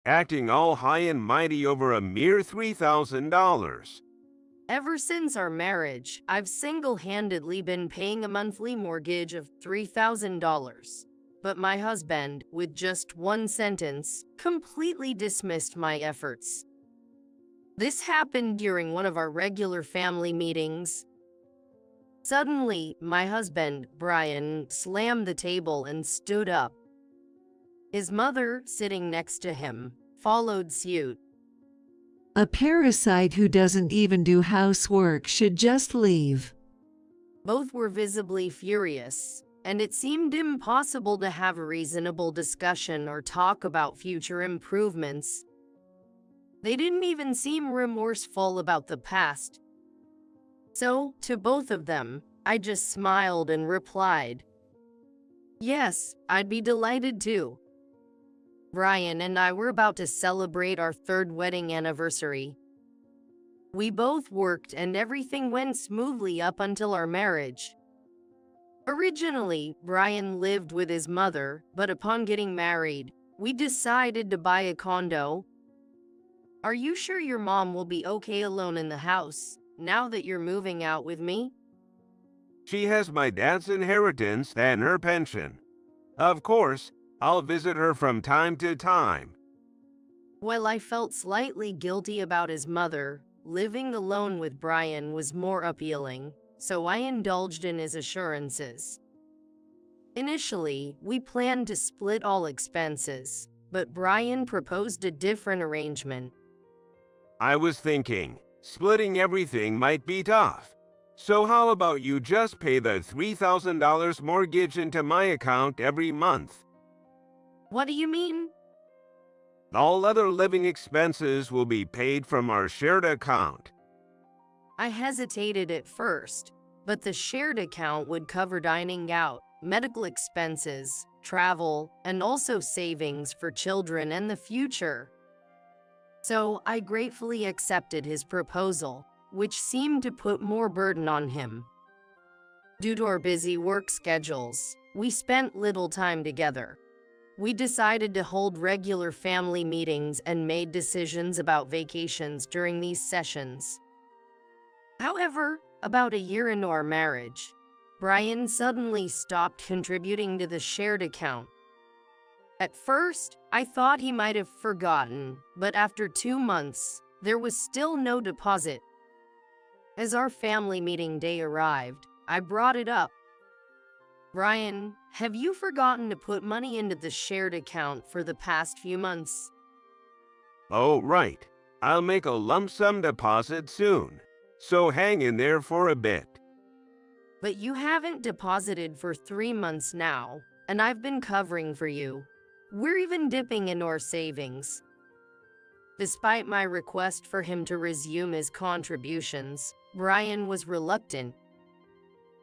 acting all high and mighty over a mere $3,000. Ever since our marriage, I've single-handedly been paying a monthly mortgage of $3,000. But my husband, with just one sentence, completely dismissed my efforts. This happened during one of our regular family meetings. Suddenly, my husband, Brian, slammed the table and stood up. His mother, sitting next to him, followed suit. A parasite who doesn't even do housework should just leave. Both were visibly furious, and it seemed impossible to have a reasonable discussion or talk about future improvements. They didn't even seem remorseful about the past. So, to both of them, I just smiled and replied, "Yes, I'd be delighted to." Brian and I were about to celebrate our third wedding anniversary. We both worked and everything went smoothly up until our marriage. Originally, Brian lived with his mother, but upon getting married, we decided to buy a condo. Are you sure your mom will be okay alone in the house, now that you're moving out with me? She has my dad's inheritance and her pension. Of course, I'll visit her from time to time. While I felt slightly guilty about his mother, living alone with Brian was more appealing, so I indulged in his assurances. Initially, we planned to split all expenses, but Brian proposed a different arrangement. I was thinking, splitting everything might be tough. So how about you just pay the $3,000 mortgage into my account every month? What do you mean? All other living expenses will be paid from our shared account. I hesitated at first, but the shared account would cover dining out, medical expenses, travel, and also savings for children and the future. So I gratefully accepted his proposal, which seemed to put more burden on him. Due to our busy work schedules, we spent little time together. We decided to hold regular family meetings and made decisions about vacations during these sessions. However, about a year into our marriage, Brian suddenly stopped contributing to the shared account. At first, I thought he might have forgotten, but after 2 months, there was still no deposit. As our family meeting day arrived, I brought it up. "Brian, have you forgotten to put money into the shared account for the past few months?" Oh, right. I'll make a lump sum deposit soon. So hang in there for a bit. "But you haven't deposited for 3 months now, and I've been covering for you. We're even dipping into our savings." Despite my request for him to resume his contributions, Brian was reluctant.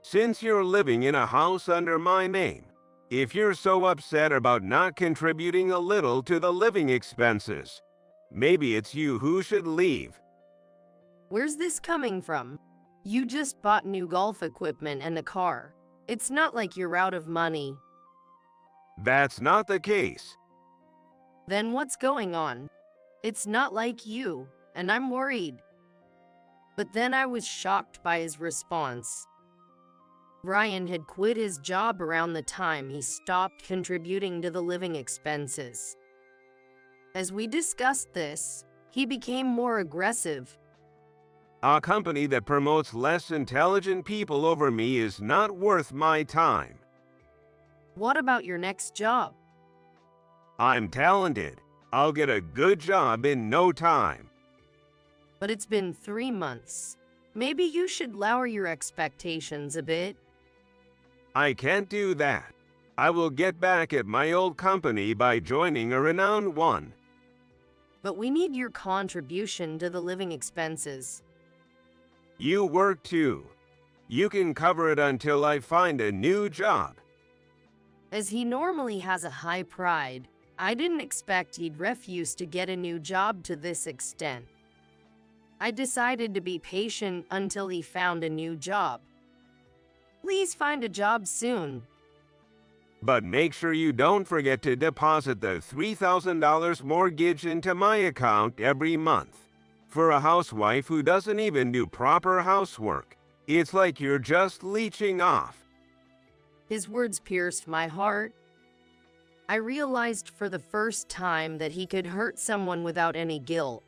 Since you're living in a house under my name, if you're so upset about not contributing a little to the living expenses, maybe it's you who should leave. Where's this coming from? You just bought new golf equipment and a car. It's not like you're out of money. That's not the case. Then what's going on? It's not like you, and I'm worried. But then I was shocked by his response. Brian had quit his job around the time he stopped contributing to the living expenses. As we discussed this, he became more aggressive. A company that promotes less intelligent people over me is not worth my time. What about your next job? I'm talented. I'll get a good job in no time. But it's been 3 months. Maybe you should lower your expectations a bit. I can't do that. I will get back at my old company by joining a renowned one. But we need your contribution to the living expenses. You work too. You can cover it until I find a new job. As he normally has a high pride, I didn't expect he'd refuse to get a new job to this extent. I decided to be patient until he found a new job. Please find a job soon. But make sure you don't forget to deposit the $3,000 mortgage into my account every month. For a housewife who doesn't even do proper housework, it's like you're just leeching off. His words pierced my heart. I realized for the first time that he could hurt someone without any guilt.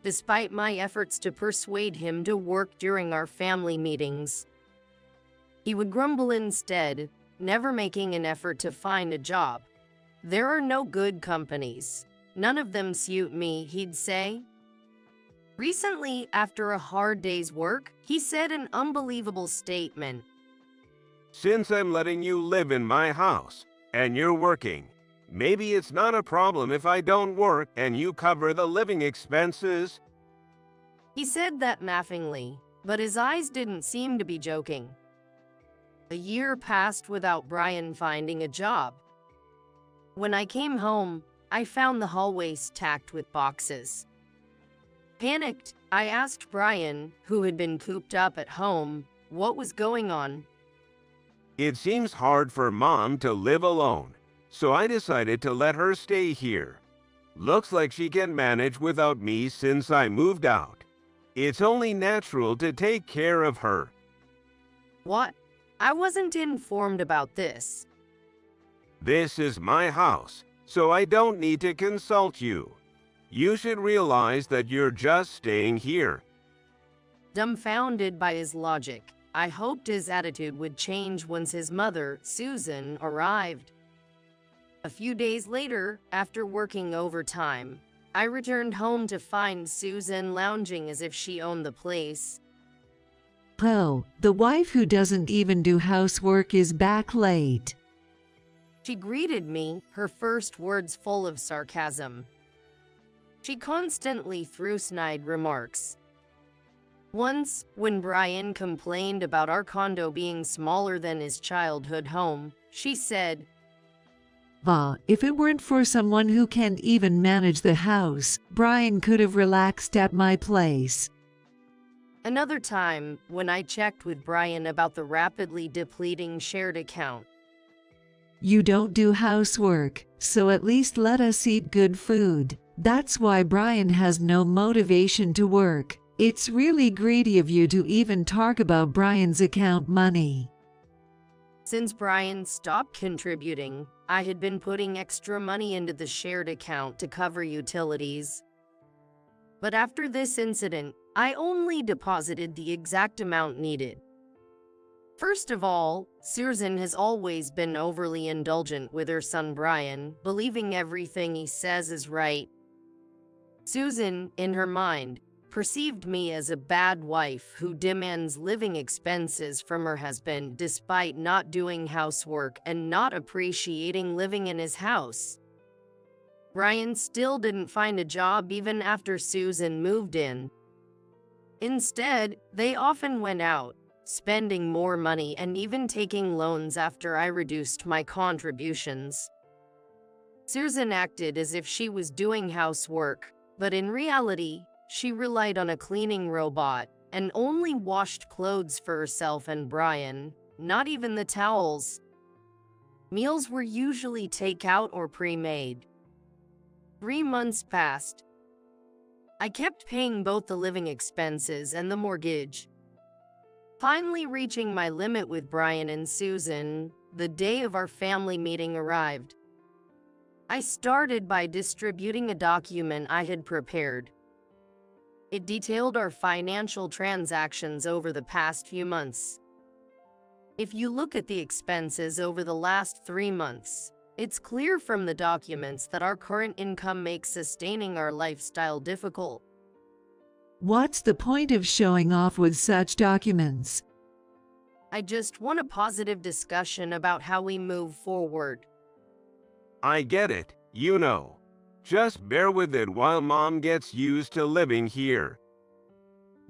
Despite my efforts to persuade him to work during our family meetings, he would grumble instead, never making an effort to find a job. There are no good companies. None of them suit me, he'd say. Recently, after a hard day's work, he said an unbelievable statement. Since I'm letting you live in my house, and you're working, maybe it's not a problem if I don't work and you cover the living expenses. He said that laughingly, but his eyes didn't seem to be joking. A year passed without Brian finding a job. When I came home, I found the hallway stacked with boxes. Panicked, I asked Brian, who had been cooped up at home, what was going on. It seems hard for Mom to live alone, so I decided to let her stay here. Looks like she can manage without me since I moved out. It's only natural to take care of her. What? I wasn't informed about this. This is my house, so I don't need to consult you. You should realize that you're just staying here. Dumbfounded by his logic, I hoped his attitude would change once his mother, Susan, arrived. A few days later, after working overtime, I returned home to find Susan lounging as if she owned the place. Oh, the wife who doesn't even do housework is back late. She greeted me, her first words full of sarcasm. She constantly threw snide remarks. Once, when Brian complained about our condo being smaller than his childhood home, she said, If it weren't for someone who can't even manage the house, Brian could have relaxed at my place. Another time, when I checked with Brian about the rapidly depleting shared account. You don't do housework, so at least let us eat good food. That's why Brian has no motivation to work. It's really greedy of you to even talk about Brian's account money. Since Brian stopped contributing, I had been putting extra money into the shared account to cover utilities. But after this incident, I only deposited the exact amount needed. First of all, Susan has always been overly indulgent with her son Brian, believing everything he says is right. Susan, in her mind, perceived me as a bad wife who demands living expenses from her husband despite not doing housework and not appreciating living in his house. Brian still didn't find a job even after Susan moved in. Instead, they often went out, spending more money and even taking loans after I reduced my contributions. Susan acted as if she was doing housework, but in reality, she relied on a cleaning robot and only washed clothes for herself and Brian, not even the towels. Meals were usually takeout or pre-made. 3 months passed. I kept paying both the living expenses and the mortgage. Finally reaching my limit with Brian and Susan, the day of our family meeting arrived. I started by distributing a document I had prepared. It detailed our financial transactions over the past few months. If you look at the expenses over the last 3 months, it's clear from the documents that our current income makes sustaining our lifestyle difficult. What's the point of showing off with such documents? I just want a positive discussion about how we move forward. I get it, you know. Just bear with it while Mom gets used to living here.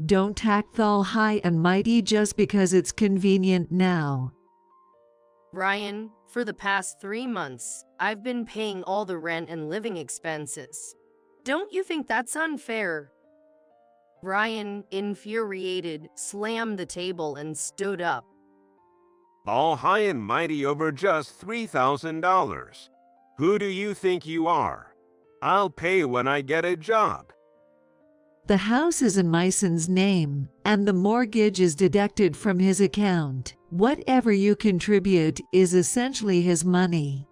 Don't act all high and mighty just because it's convenient now. Brian, for the past 3 months, I've been paying all the rent and living expenses. Don't you think that's unfair? Brian, infuriated, slammed the table and stood up. all high and mighty over just $3,000. Who do you think you are? I'll pay when I get a job. The house is in my son's name, and the mortgage is deducted from his account. Whatever you contribute is essentially his money.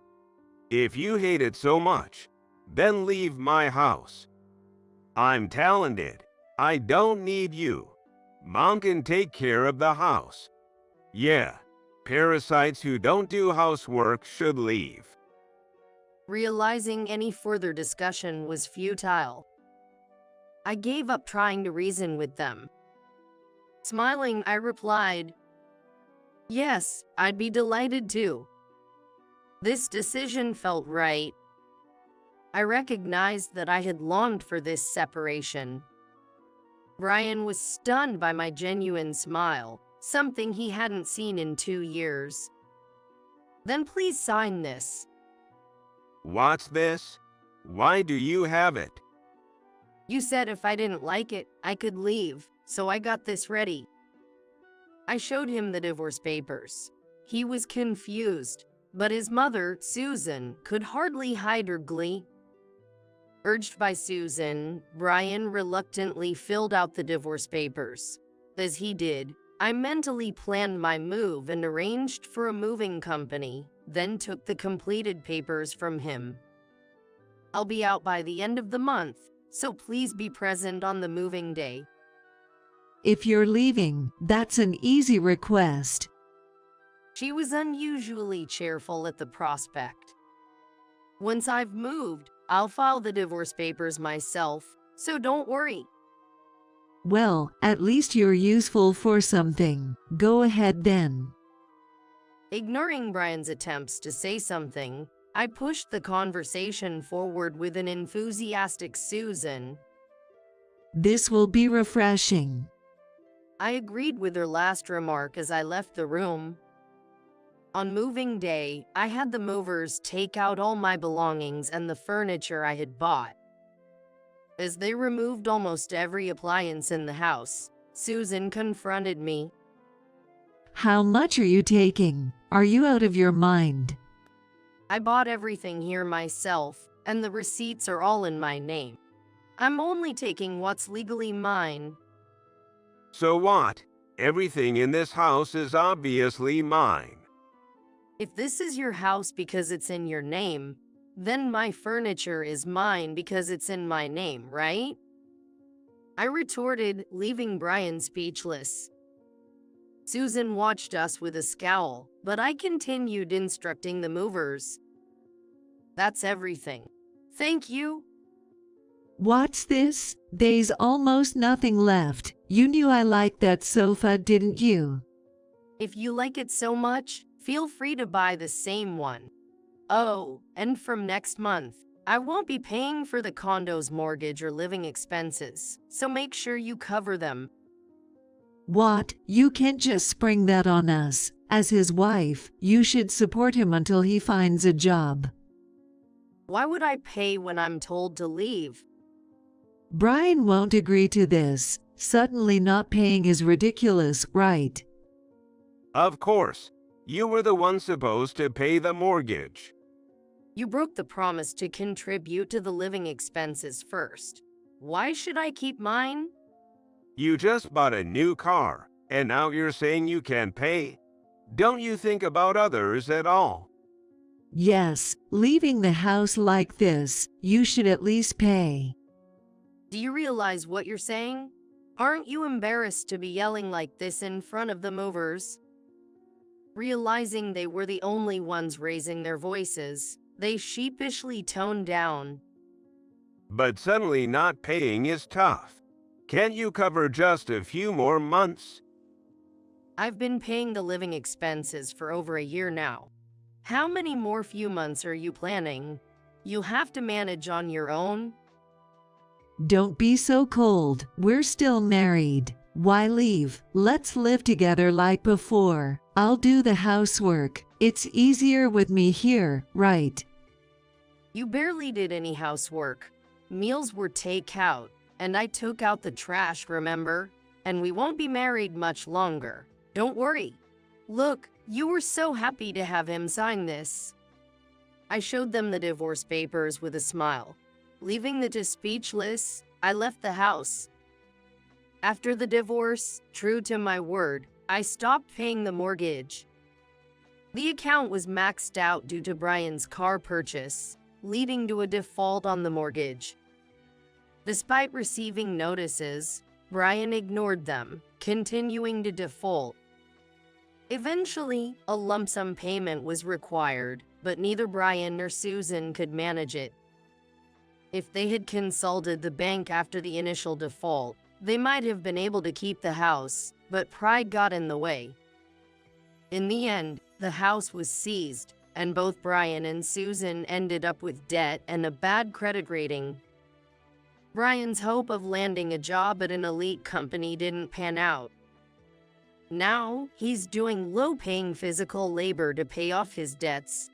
If you hate it so much, then leave my house. I'm talented. I don't need you. Mom can take care of the house. Yeah, parasites who don't do housework should leave. Realizing any further discussion was futile, I gave up trying to reason with them. Smiling, I replied, "Yes, I'd be delighted to." This decision felt right. I recognized that I had longed for this separation. Brian was stunned by my genuine smile, something he hadn't seen in 2 years. "Then please sign this." What's this? Why do you have it? "You said if I didn't like it, I could leave, so I got this ready." I showed him the divorce papers. He was confused, but his mother, Susan, could hardly hide her glee. Urged by Susan, Brian reluctantly filled out the divorce papers. As he did, I mentally planned my move and arranged for a moving company, then took the completed papers from him. "I'll be out by the end of the month, so please be present on the moving day." If you're leaving, that's an easy request. She was unusually cheerful at the prospect. "Once I've moved, I'll file the divorce papers myself, so don't worry." Well, at least you're useful for something. Go ahead then. Ignoring Brian's attempts to say something, I pushed the conversation forward with an enthusiastic Susan. This will be refreshing. I agreed with her last remark as I left the room. On moving day, I had the movers take out all my belongings and the furniture I had bought. As they removed almost every appliance in the house, Susan confronted me. How much are you taking? Are you out of your mind? "I bought everything here myself, and the receipts are all in my name. I'm only taking what's legally mine." So what? Everything in this house is obviously mine. "If this is your house because it's in your name, then my furniture is mine because it's in my name, right?" I retorted, leaving Brian speechless. Susan watched us with a scowl, but I continued instructing the movers. "That's everything. Thank you." What's this? There's almost nothing left. You knew I liked that sofa, didn't you? "If you like it so much, feel free to buy the same one. Oh, and from next month, I won't be paying for the condo's mortgage or living expenses, so make sure you cover them." What? You can't just spring that on us. As his wife, you should support him until he finds a job. "Why would I pay when I'm told to leave?" Brian won't agree to this. Suddenly not paying is ridiculous, right? Of course, you were the one supposed to pay the mortgage. "You broke the promise to contribute to the living expenses first. Why should I keep mine?" You just bought a new car, and now you're saying you can't pay? Don't you think about others at all? Yes, leaving the house like this, you should at least pay. Do you realize what you're saying? Aren't you embarrassed to be yelling like this in front of the movers? Realizing they were the only ones raising their voices, they sheepishly toned down. But suddenly not paying is tough. Can't you cover just a few more months? "I've been paying the living expenses for over a year now. How many more few months are you planning? You'll have to manage on your own." Don't be so cold. We're still married. Why leave? Let's live together like before. I'll do the housework. It's easier with me here, right? "You barely did any housework. Meals were takeout, and I took out the trash, remember? And we won't be married much longer. Don't worry. Look, You were so happy to have him sign this. I showed them the divorce papers with a smile. Leaving the two speechless, I left the house. After the divorce, true to my word, I stopped paying the mortgage. The account was maxed out due to Brian's car purchase, leading to a default on the mortgage. Despite receiving notices, Brian ignored them, continuing to default. Eventually, a lump sum payment was required, but neither Brian nor Susan could manage it. If they had consulted the bank after the initial default, they might have been able to keep the house, but pride got in the way. In the end, the house was seized, and both Brian and Susan ended up with debt and a bad credit rating. Brian's hope of landing a job at an elite company didn't pan out. Now, he's doing low-paying physical labor to pay off his debts.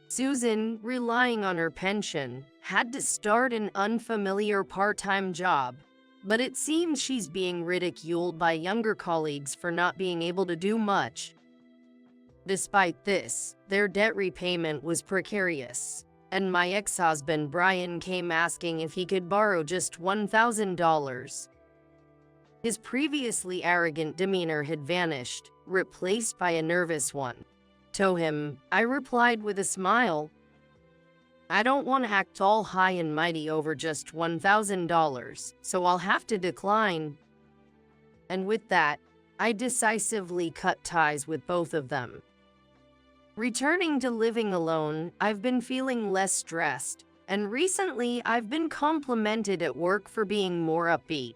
Susan, relying on her pension, had to start an unfamiliar part-time job, but it seems she's being ridiculed by younger colleagues for not being able to do much. Despite this, their debt repayment was precarious, and my ex-husband Brian came asking if he could borrow just $1,000. His previously arrogant demeanor had vanished, replaced by a nervous one. To him, I replied with a smile, "I don't want to act all high and mighty over just $1,000, so I'll have to decline." And with that, I decisively cut ties with both of them. Returning to living alone, I've been feeling less stressed, and recently I've been complimented at work for being more upbeat.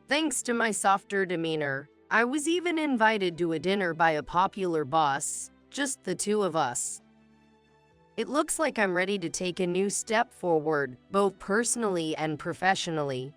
Thanks to my softer demeanor, I was even invited to a dinner by a popular boss, just the two of us. It looks like I'm ready to take a new step forward, both personally and professionally.